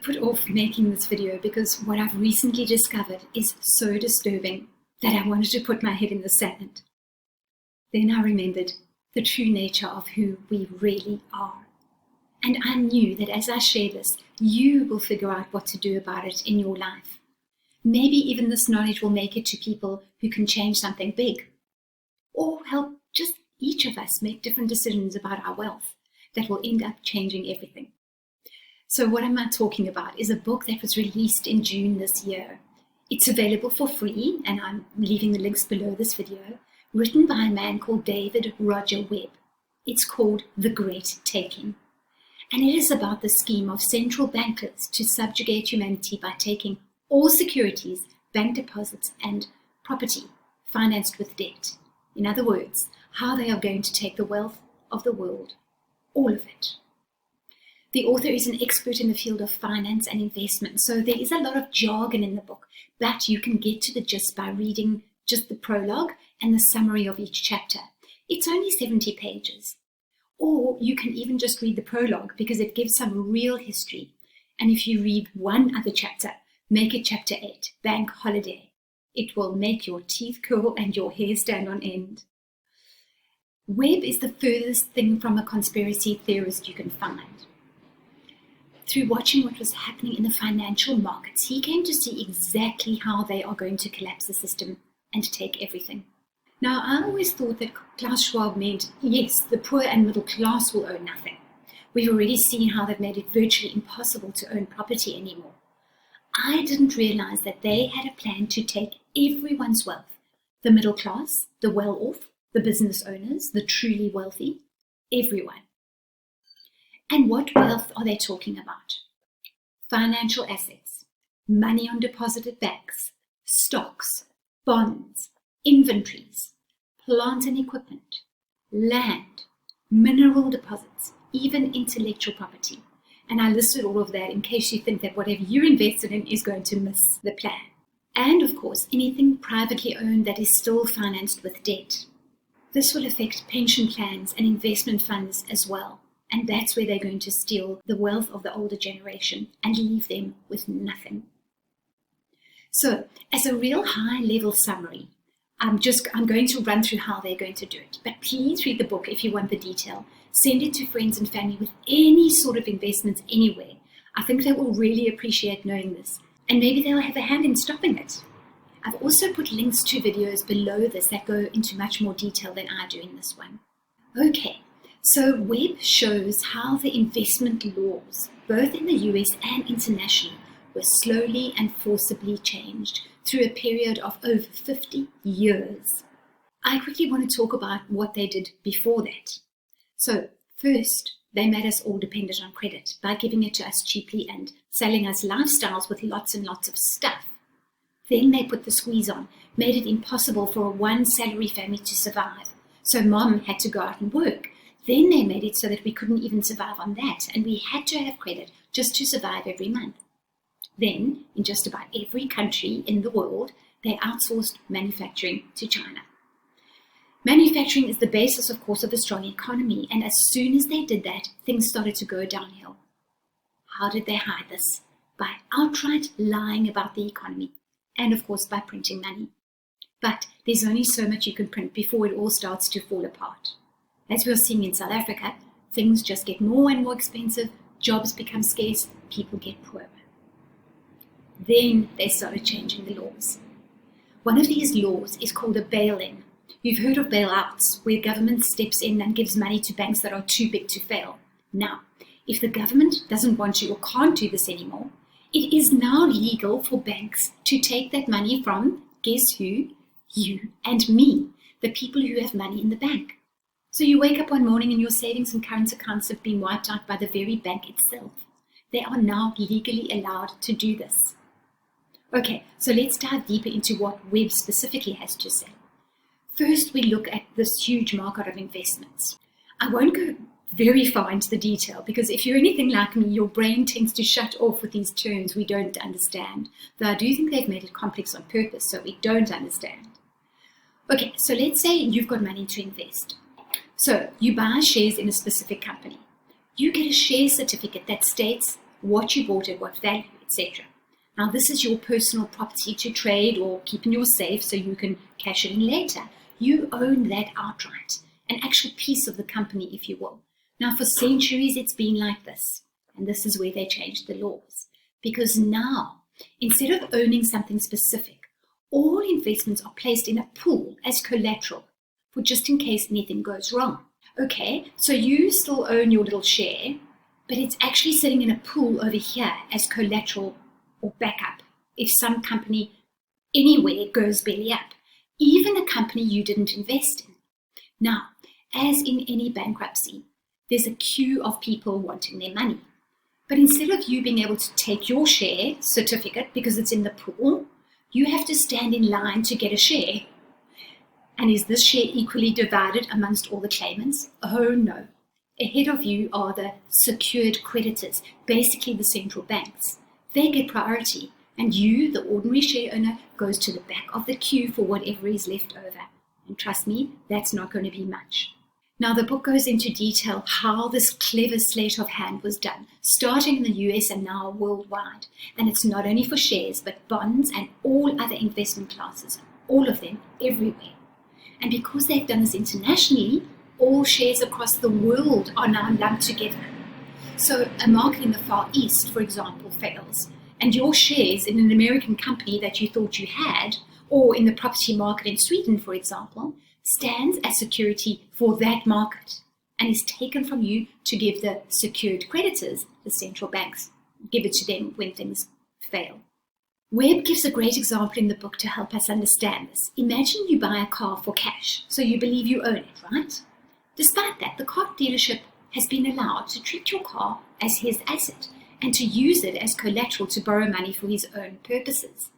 put off making this video because what I've recently discovered is so disturbing that I wanted to put my head in the sand. Then I remembered the true nature of who we really are. And I knew that as I share this, you will figure out what to do about it in your life. Maybe even this knowledge will make it to people who can change something big, or help just each of us make different decisions about our wealth that will end up changing everything. So what am I talking about is a book that was released in June this year. It's available for free, and I'm leaving the links below this video, written by a man called David Roger Webb. It's called The Great Taking. And it is about the scheme of central bankers to subjugate humanity by taking all securities, bank deposits, and property financed with debt. In other words, how they are going to take the wealth of the world, all of it. The author is an expert in the field of finance and investment, so there is a lot of jargon in the book, but you can get to the gist by reading just the prologue and the summary of each chapter. It's only 70 pages. Or you can even just read the prologue because it gives some real history. And if you read one other chapter, make it chapter 8, Bank Holiday. It will make your teeth curl and your hair stand on end. Webb is the furthest thing from a conspiracy theorist you can find. Through watching what was happening in the financial markets, he came to see exactly how they are going to collapse the system and take everything. Now, I always thought that Klaus Schwab meant, yes, the poor and middle class will own nothing. We've already seen how they've made it virtually impossible to own property anymore. I didn't realize that they had a plan to take everyone's wealth, the middle class, the well-off, the business owners, the truly wealthy, everyone. And what wealth are they talking about? Financial assets, money on deposit at banks, stocks, bonds, inventories, plant and equipment, land, mineral deposits, even intellectual property. And I listed all of that in case you think that whatever you're invested in is going to miss the plan. And of course, anything privately owned that is still financed with debt. This will affect pension plans and investment funds as well. And that's where they're going to steal the wealth of the older generation and leave them with nothing. So, as a real high-level summary, I'm going to run through how they're going to do it. But please read the book if you want the detail. Send it to friends and family with any sort of investments anywhere. I think they will really appreciate knowing this. And maybe they'll have a hand in stopping it. I've also put links to videos below this that go into much more detail than I do in this one. Okay. So Webb shows how the investment laws, both in the US and internationally, were slowly and forcibly changed through a period of over 50 years. I quickly want to talk about what they did before that. So first, they made us all dependent on credit by giving it to us cheaply and selling us lifestyles with lots and lots of stuff. Then they put the squeeze on, made it impossible for a one-salary family to survive. So mom had to go out and work. Then they made it so that we couldn't even survive on that, and we had to have credit just to survive every month. Then, in just about every country in the world, they outsourced manufacturing to China. Manufacturing is the basis, of course, of a strong economy, and as soon as they did that, things started to go downhill. How did they hide this? By outright lying about the economy, and of course by printing money. But there's only so much you can print before it all starts to fall apart. As we're seeing in South Africa, things just get more and more expensive, jobs become scarce, people get poorer. Then they started changing the laws. One of these laws is called a bail-in. You've heard of bailouts, where government steps in and gives money to banks that are too big to fail. Now, if the government doesn't want to or can't do this anymore, it is now legal for banks to take that money from, guess who? You and me, the people who have money in the bank. So you wake up one morning and your savings and current accounts have been wiped out by the very bank itself. They are now legally allowed to do this. Okay, so let's dive deeper into what Webb specifically has to say. First, we look at this huge market of investments. I won't go very far into the detail because if you're anything like me, your brain tends to shut off with these terms we don't understand. Though I do think they've made it complex on purpose so we don't understand. Okay, so let's say you've got money to invest. So you buy shares in a specific company. You get a share certificate that states what you bought at what value, etc. Now, this is your personal property to trade or keep in your safe so you can cash it in later. You own that outright, an actual piece of the company, if you will. Now, for centuries, it's been like this. And this is where they changed the laws. Because now, instead of owning something specific, all investments are placed in a pool as collateral for just in case anything goes wrong. Okay, so you still own your little share, but it's actually sitting in a pool over here as collateral or backup if some company anywhere goes belly up, even a company you didn't invest in. Now, as in any bankruptcy, there's a queue of people wanting their money. But instead of you being able to take your share certificate because it's in the pool, you have to stand in line to get a share. And is this share equally divided amongst all the claimants? Oh no. Ahead of you are the secured creditors, basically the central banks. They get priority, and you, the ordinary share owner, goes to the back of the queue for whatever is left over. And trust me, that's not going to be much. Now, the book goes into detail how this clever sleight of hand was done, starting in the US and now worldwide. And it's not only for shares, but bonds and all other investment classes, all of them, everywhere. And because they've done this internationally, all shares across the world are now lumped together. So a market in the Far East, for example, fails, and your shares in an American company that you thought you had, or in the property market in Sweden, for example, stands as security for that market and is taken from you to give the secured creditors, the central banks, give it to them when things fail. Webb gives a great example in the book to help us understand this. Imagine you buy a car for cash, so you believe you own it, right? Despite that, the car dealership has been allowed to treat your car as his asset and to use it as collateral to borrow money for his own purposes.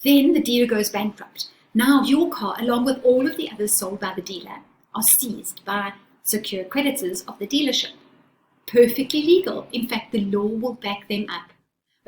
Then the dealer goes bankrupt. Now your car, along with all of the others sold by the dealer, are seized by secured creditors of the dealership. Perfectly legal. In fact, the law will back them up.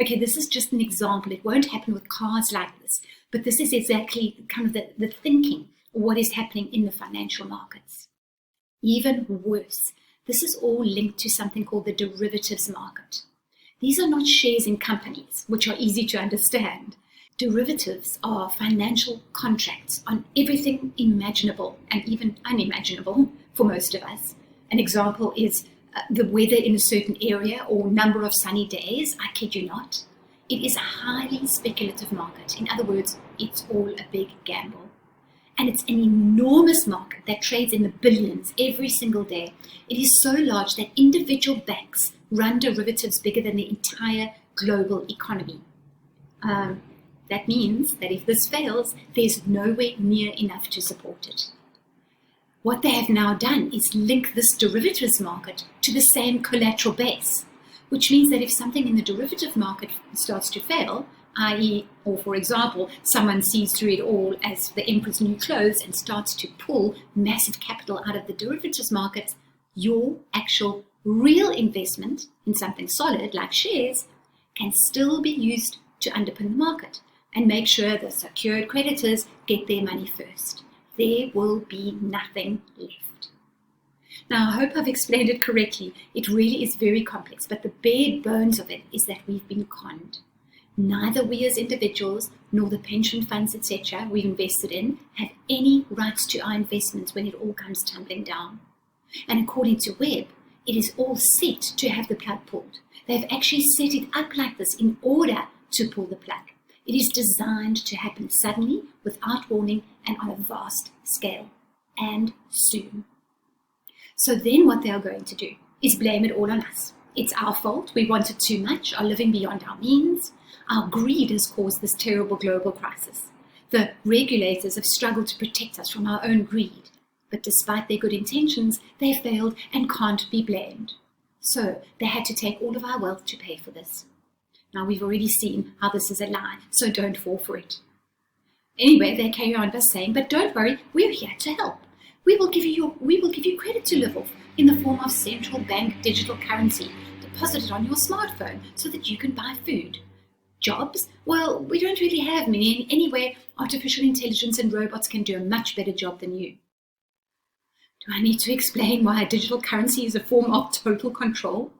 Okay, this is just an example. It won't happen with cars like this, but this is exactly kind of the thinking of what is happening in the financial markets. Even worse, this is all linked to something called the derivatives market. These are not shares in companies, which are easy to understand. Derivatives are financial contracts on everything imaginable and even unimaginable for most of us. An example is the weather in a certain area or number of sunny days. I kid you not. It is a highly speculative market. In other words, it's all a big gamble. And it's an enormous market that trades in the billions every single day. It is so large that individual banks run derivatives bigger than the entire global economy. That means that if this fails, there's nowhere near enough to support it. What they have now done is link this derivatives market to the same collateral base, which means that if something in the derivative market starts to fail, i.e., or for example, someone sees through it all as the emperor's new clothes and starts to pull massive capital out of the derivatives markets, your actual real investment in something solid like shares can still be used to underpin the market and make sure the secured creditors get their money first. There will be nothing left. Now, I hope I've explained it correctly. It really is very complex, but the bare bones of it is that we've been conned. Neither we as individuals nor the pension funds, etc., we've invested in have any rights to our investments when it all comes tumbling down. And according to Webb, it is all set to have the plug pulled. They've actually set it up like this in order to pull the plug. It is designed to happen suddenly, without warning, and on a vast scale, and soon. So then what they are going to do is blame it all on us. It's our fault, we wanted too much, are living beyond our means. Our greed has caused this terrible global crisis. The regulators have struggled to protect us from our own greed, but despite their good intentions, they failed and can't be blamed. So they had to take all of our wealth to pay for this. Now, we've already seen how this is a lie, so don't fall for it. Anyway, they carry on by saying, but don't worry, we're here to help. We will give you credit to live off in the form of central bank digital currency deposited on your smartphone so that you can buy food. Jobs? Well, we don't really have many. Anyway, artificial intelligence and robots can do a much better job than you. Do I need to explain why digital currency is a form of total control?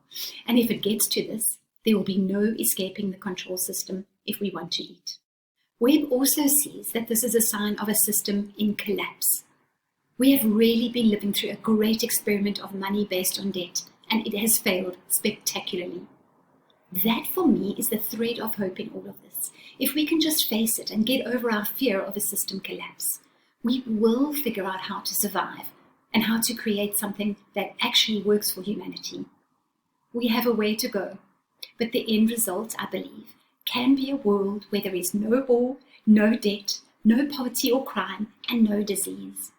And if it gets to this, There will be no escaping the control system if we want to eat. Webb also sees that this is a sign of a system in collapse. We have really been living through a great experiment of money based on debt, and it has failed spectacularly. That, for me, is the thread of hope in all of this. If we can just face it and get over our fear of a system collapse, we will figure out how to survive and how to create something that actually works for humanity. We have a way to go, but the end result, I believe, can be a world where there is no war, no debt, no poverty or crime, and no disease.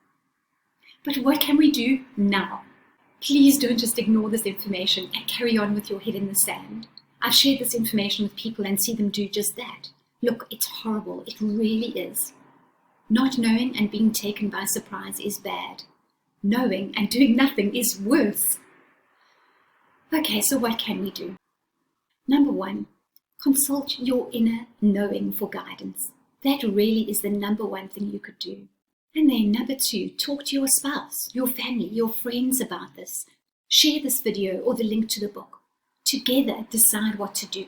But what can we do now? Please don't just ignore this information and carry on with your head in the sand. I've shared this information with people and see them do just that. Look, it's horrible. It really is. Not knowing and being taken by surprise is bad. Knowing and doing nothing is worse. Okay, so what can we do? Number 1, consult your inner knowing for guidance. That really is the number 1 thing you could do. And then number 2, talk to your spouse, your family, your friends about this. Share this video or the link to the book. Together, decide what to do.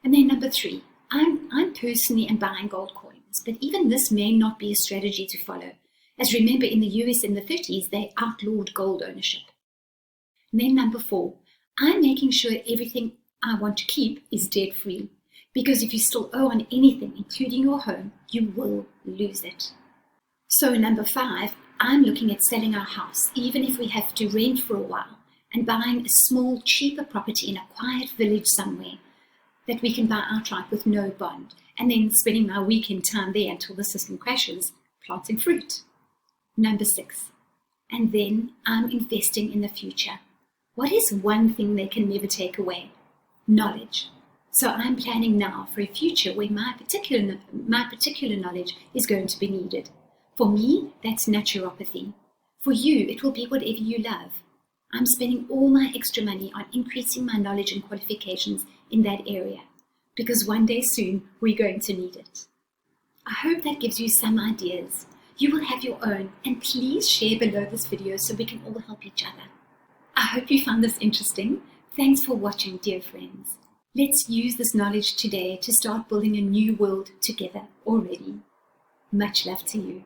And then number 3, I'm personally buying gold coins, but even this may not be a strategy to follow. As remember, in the US in the 30s, they outlawed gold ownership. And then number 4, I'm making sure everything I want to keep is debt-free, because if you still owe on anything, including your home, you will lose it. So number 5, I'm looking at selling our house, even if we have to rent for a while, and buying a small, cheaper property in a quiet village somewhere that we can buy outright with no bond, and then spending our weekend time there until the system crashes, planting fruit. Number 6, and then I'm investing in the future. What is one thing they can never take away? Knowledge. So I'm planning now for a future where my particular knowledge is going to be needed. For me, that's naturopathy. For you, it will be whatever you love. I'm spending all my extra money on increasing my knowledge and qualifications in that area, because one day soon we're going to need it. I hope that gives you some ideas. You will have your own, and please share below this video so we can all help each other. I hope you found this interesting. Thanks for watching, dear friends. Let's use this knowledge today to start building a new world together already. Much love to you.